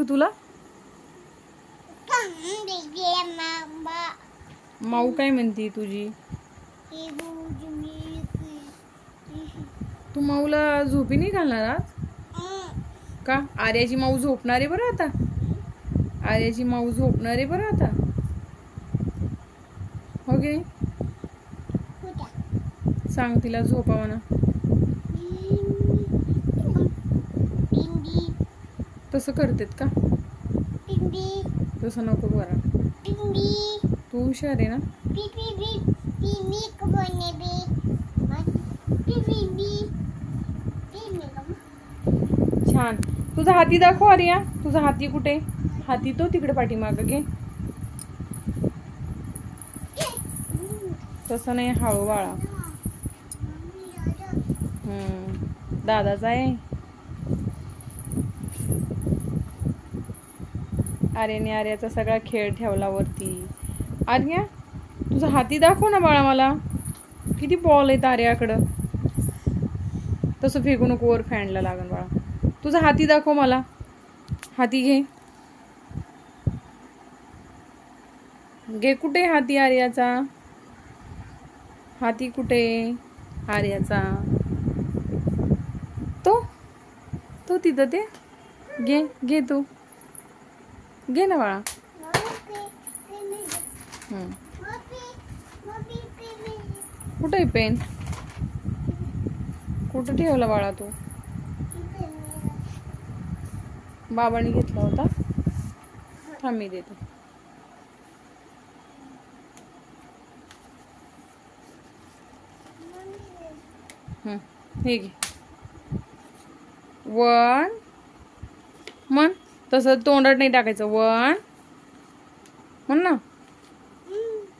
ग तुला? माऊ काय म्हणती तुझी? तू माऊला झोपी नाही घालणार आज का? आर्याची माऊ झोपणार आहे बरं आता. आर्याची माऊ झोपणार आहे बरं आता. हो गे, सांग तिला झोपावं ना. तसं करतेत का? तसं नको बरं. तू हुशार आहे ना. छान. तुझा हाती दाखव आर्या. तुझा हाती कुठे? हाती तो तिकडे पाठीमागं घे. तसं नाही, हळू बाळा. दादाचा आहे. आर्याने आर्याचा सगळा खेळ ठेवला वरती. आर्या तुझा हाती दाखव ना बाळा मला. किती बॉल आहेत आर्याकडं. तसं फेकू नको, वर फॅनला लागन बाळा. तुझा हाती दाखव मला. हाती घे. घे. कुठे हाती आर्याचा? हाती कुठे आर्याचा? तो तिथं ते. घे घे तू. घे ना बाळा. कुठे आहे पेन? कुठं ठेवला बाळा तू? बाबांनी घेतला होता. थांब मी देते. हे घे. 1 म्हण. तसं तोंडात नाही टाकायचं. 1 म्हण ना.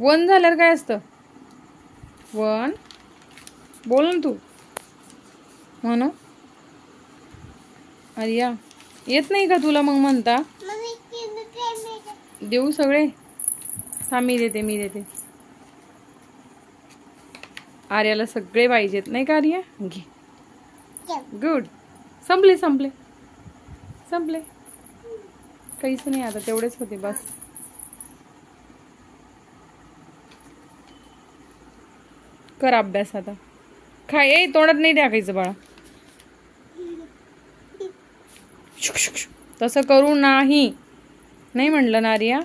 1 झाल्यावर काय असतं? 1 बोल ना तू. म्हण. आर्या येत नाही का तुला मग म्हणता? देऊ सगळे? हा मी देते. आर्याला सगळे पाहिजेत नाही का आर्या? घे. गुड. संपले. काहीच नाही आता, तेवढेच होते बस. कर अभ्यास आता. खाय. तोंडात नाही टाकायचं बाळा. तसं करू नाही म्हणलं ना आर्या.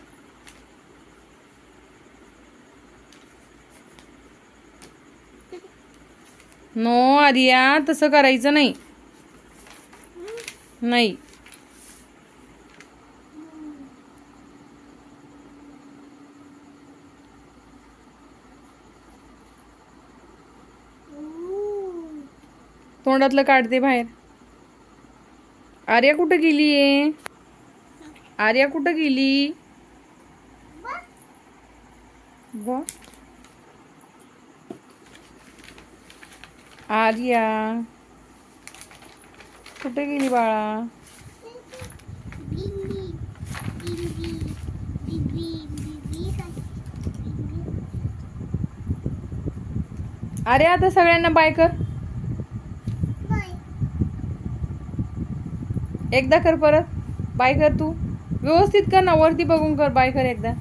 नो आर्या, तसं करायचं नाही. नाही. तोंडातलं काढते बाहेर. आर्या कुठं गेलीये? आर्या कुठं गेली? आर्या कुठे गेली बाळा? अरे आता सगळ्यांना बाय कर. एकदा कर, परत बाय कर. तू व्यवस्थित कर ना, वरती बघून कर. बाय कर एकदा.